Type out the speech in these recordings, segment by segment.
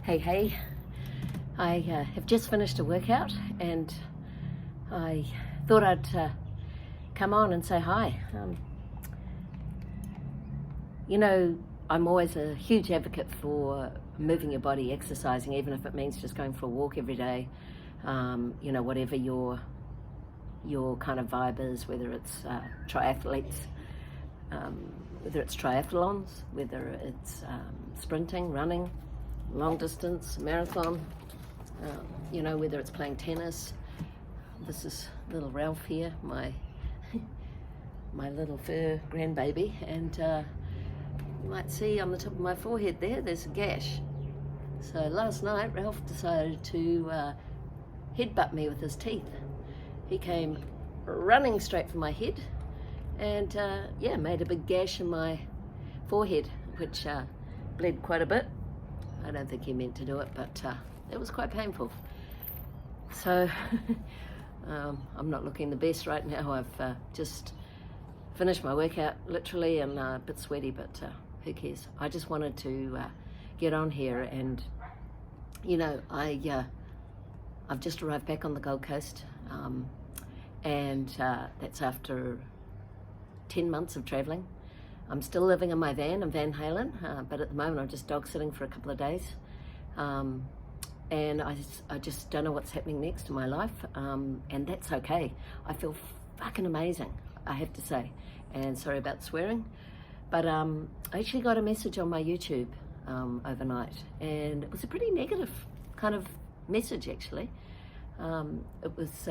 Hey, I have just finished a workout and I thought I'd come on and say hi. I'm always a huge advocate for moving your body, exercising, even if it means just going for a walk every day. Whatever your kind of vibe is, whether it's triathletes, whether it's triathlons, whether it's sprinting, running, long distance, marathon, whether it's playing tennis. This is little Ralph here, my little fur grandbaby, and you might see on the top of my forehead there's a gash. So last night Ralph decided to headbutt me with his teeth. He came running straight for my head and made a big gash in my forehead, which bled quite a bit. I don't think he meant to do it, but it was quite painful. So I'm not looking the best right now. I've just finished my workout, literally, and a bit sweaty, but who cares? I just wanted to get on here, and I've just arrived back on the Gold Coast, and that's after 10 months of travelling. I'm still living in my van in Van Halen, but at the moment I'm just dog sitting for a couple of days, and I just don't know what's happening next in my life, and that's okay. I feel fucking amazing, I have to say, and sorry about swearing, but I actually got a message on my YouTube overnight, and it was a pretty negative kind of message actually. It was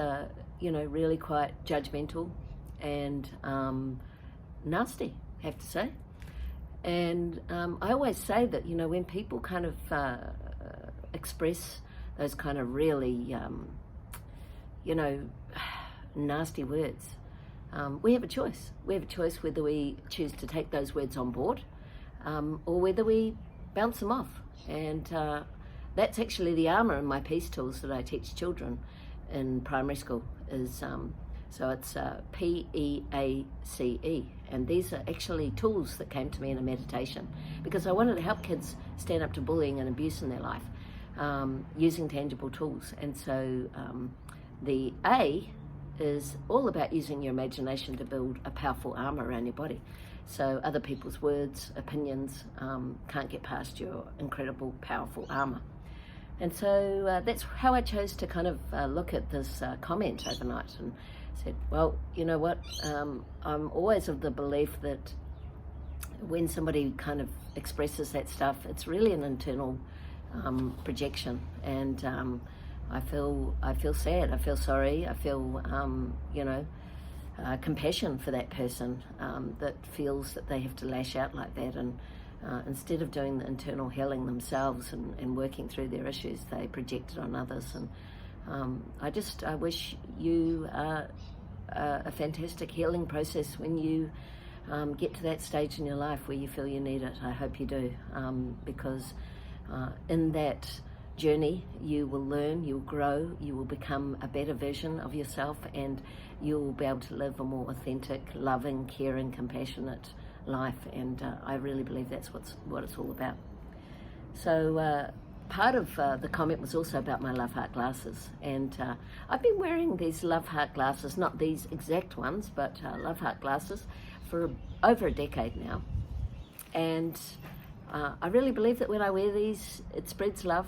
really quite judgmental and nasty, I have to say. And I always say that when people kind of express those kind of really nasty words, we have a choice. We have a choice whether we choose to take those words on board or whether we bounce them off. And that's actually the armour in my peace tools that I teach children in primary school. Is so it's PEACE, and these are actually tools that came to me in a meditation because I wanted to help kids stand up to bullying and abuse in their life using tangible tools. And so the A is all about using your imagination to build a powerful armour around your body, so other people's words, opinions can't get past your incredible, powerful armour. And so that's how I chose to kind of look at this comment overnight, and said, well, you know what, I'm always of the belief that when somebody kind of expresses that stuff, it's really an internal projection, and I feel sad, I feel sorry, I feel compassion for that person that feels that they have to lash out like that, and instead of doing the internal healing themselves and working through their issues, they project it on others. And I wish you a fantastic healing process when you get to that stage in your life where you feel you need it. I hope you do, because in that journey you will learn, you'll grow, you will become a better version of yourself, and you'll be able to live a more authentic, loving, caring, compassionate life. And I really believe that's what it's all about. So part of the comment was also about my Love Heart glasses, and I've been wearing these Love Heart glasses, not these exact ones, but Love Heart glasses for over a decade now, and I really believe that when I wear these, it spreads love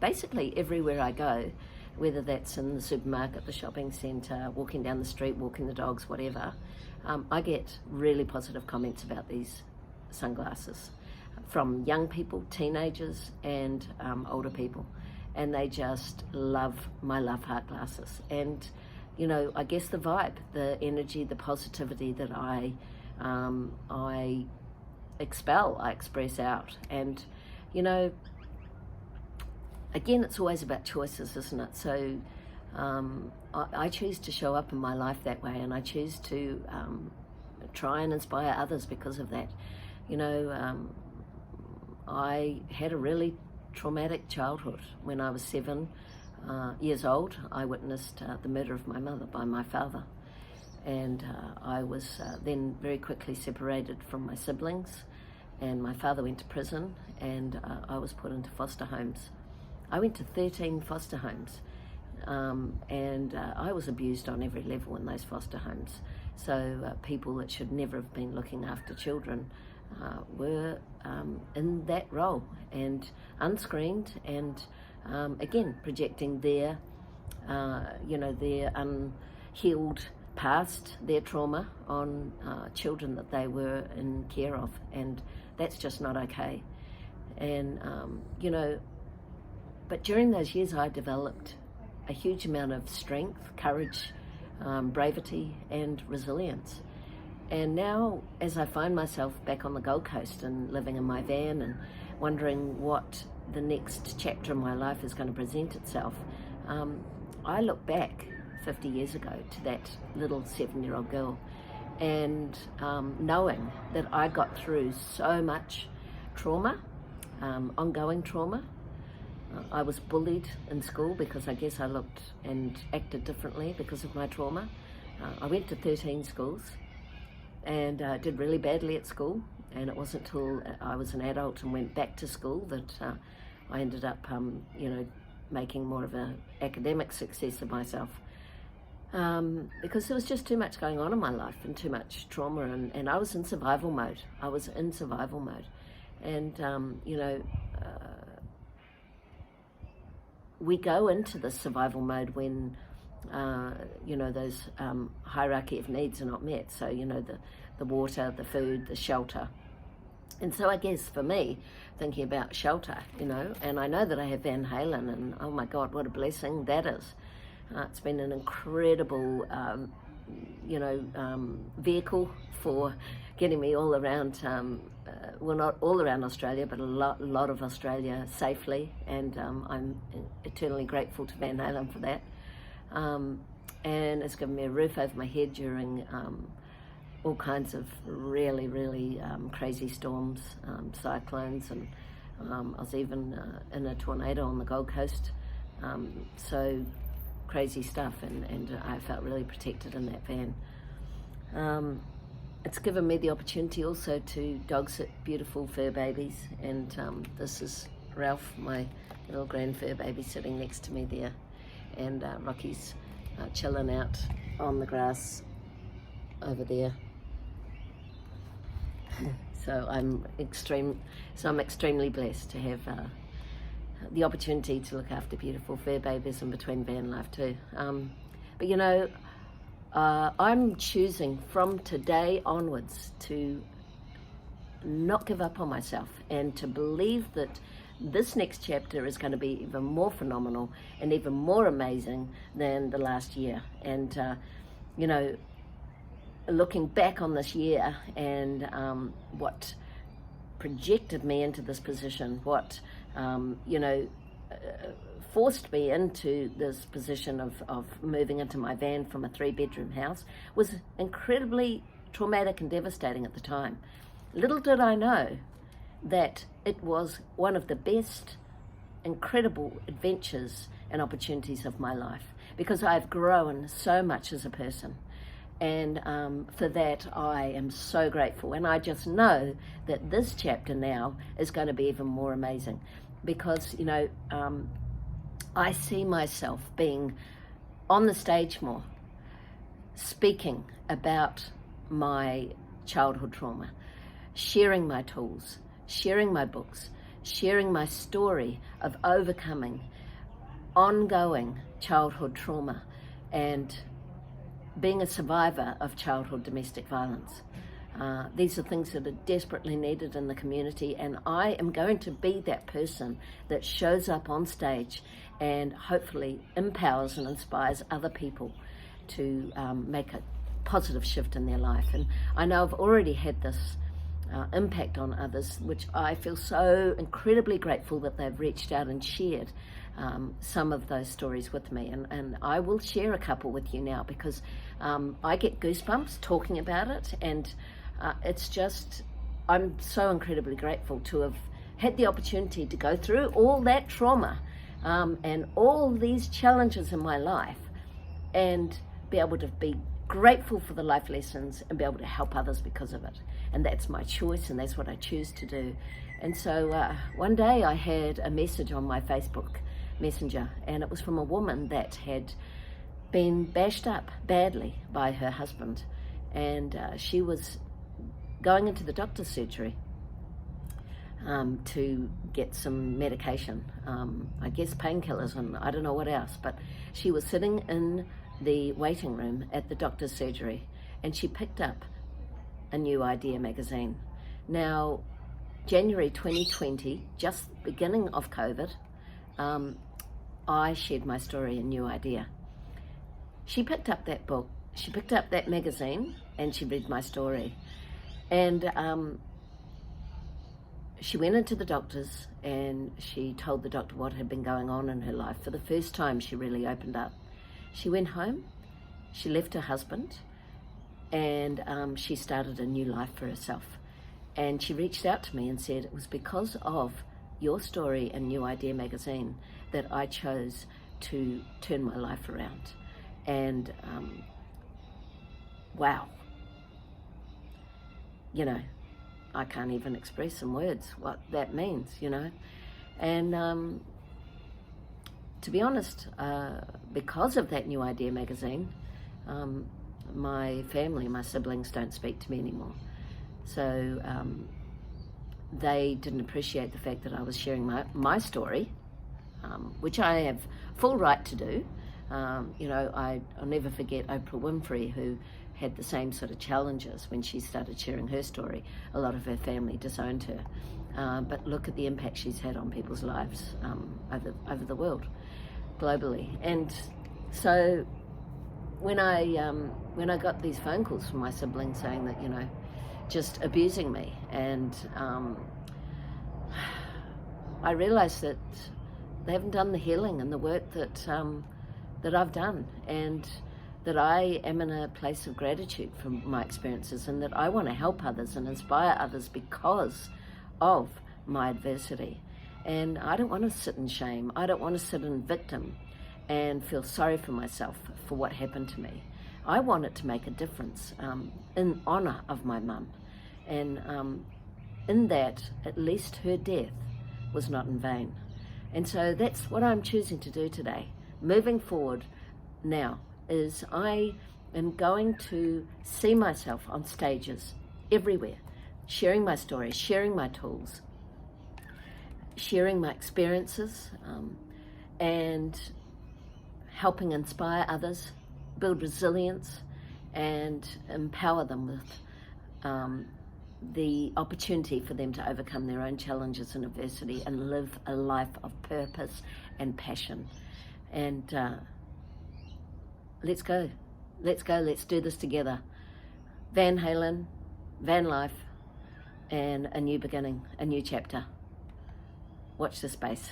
basically everywhere I go, whether that's in the supermarket, the shopping centre, walking down the street, walking the dogs, whatever. I get really positive comments about these sunglasses from young people, teenagers, and older people, and they just love my Love Heart glasses. And I guess the vibe, the energy, the positivity that I expel, I express out. And again, it's always about choices, isn't it? So I choose to show up in my life that way, and I choose to try and inspire others because of that. I had a really traumatic childhood. When I was 7 years old, I witnessed the murder of my mother by my father, and I was then very quickly separated from my siblings, and my father went to prison, and I was put into foster homes. I went to 13 foster homes, and I was abused on every level in those foster homes. So people that should never have been looking after children were in that role, and unscreened, and again projecting their their unhealed past, their trauma on children that they were in care of, and that's just not okay. And but during those years I developed a huge amount of strength, courage, bravery and resilience. And now, as I find myself back on the Gold Coast and living in my van and wondering what the next chapter in my life is going to present itself, I look back 50 years ago to that little 7-year-old girl, and knowing that I got through so much trauma, ongoing trauma. I was bullied in school because I guess I looked and acted differently because of my trauma. I went to 13 schools and did really badly at school, and it wasn't until I was an adult and went back to school that I ended up making more of an academic success of myself, because there was just too much going on in my life and too much trauma, and I was in survival mode. And we go into the survival mode when those hierarchy of needs are not met. So the water, the food, the shelter. And so I guess for me, thinking about shelter, and I know that I have Van Halen, and oh my God, what a blessing that is. It's been an incredible vehicle for getting me all around, well, not all around Australia, but a lot of Australia safely, and I'm eternally grateful to Van Halen for that. And it's given me a roof over my head during all kinds of really, really crazy storms, cyclones, and I was even in a tornado on the Gold Coast. So crazy stuff, and I felt really protected in that van. It's given me the opportunity also to dog sit beautiful fur babies, and this is Ralph, my little grand fur baby, sitting next to me there, and Rocky's chilling out on the grass over there. So I'm extremely blessed to have the opportunity to look after beautiful fur babies in between van life too. But I'm choosing from today onwards to not give up on myself, and to believe that this next chapter is going to be even more phenomenal and even more amazing than the last year. And looking back on this year and what projected me into this position, what forced me into this position of moving into my van from a 3-bedroom house, was incredibly traumatic and devastating at the time. Little did I know that it was one of the best, incredible adventures and opportunities of my life, because I've grown so much as a person. And for that, I am so grateful. And I just know that this chapter now is going to be even more amazing, because, I see myself being on the stage more, speaking about my childhood trauma, sharing my tools, sharing my books, sharing my story of overcoming ongoing childhood trauma and being a survivor of childhood domestic violence. These are things that are desperately needed in the community, and I am going to be that person that shows up on stage and hopefully empowers and inspires other people to make a positive shift in their life. And I know I've already had this impact on others, which I feel so incredibly grateful that they've reached out and shared some of those stories with me, and I will share a couple with you now, because I get goosebumps talking about it, and it's just, I'm so incredibly grateful to have had the opportunity to go through all that trauma and all these challenges in my life, and be able to be grateful for the life lessons and be able to help others because of it. and that's my choice, and that's what I choose to do. And so one day I had a message on my Facebook Messenger, and it was from a woman that had been bashed up badly by her husband, and she was going into the doctor's surgery to get some medication, I guess painkillers and I don't know what else, but she was sitting in the waiting room at the doctor's surgery, and she picked up a New Idea magazine. Now, January 2020, just beginning of COVID, I shared my story in New Idea. She picked up that book, she picked up that magazine, and she read my story. And she went into the doctor's and she told the doctor what had been going on in her life. For the first time, she really opened up. She went home, she left her husband, and she started a new life for herself. And she reached out to me and said, it was because of your story in New Idea magazine that I chose to turn my life around. And wow, you know, I can't even express in words what that means, you know. And to be honest, because of that New Idea magazine, my family, my siblings don't speak to me anymore. So they didn't appreciate the fact that I was sharing my story, which I have full right to do. You know, I'll never forget Oprah Winfrey, who had the same sort of challenges when she started sharing her story. A lot of her family disowned her. But look at the impact she's had on people's lives over the world, globally. And so when I got these phone calls from my siblings saying that, you know, just abusing me, and I realized that they haven't done the healing and the work that I've done, and that I am in a place of gratitude for my experiences, and that I want to help others and inspire others because of my adversity. And I don't want to sit in shame. I don't want to sit in victim and feel sorry for myself for what happened to me. I want it to make a difference in honor of my mum. And in that, at least her death was not in vain. And so that's what I'm choosing to do today. Moving forward now is I am going to see myself on stages everywhere, sharing my story, sharing my tools, sharing my experiences, and helping inspire others, build resilience, and empower them with the opportunity for them to overcome their own challenges and adversity and live a life of purpose and passion. And let's go, let's do this together. Van Halen, Vanlife, and a new beginning, a new chapter. Watch this space.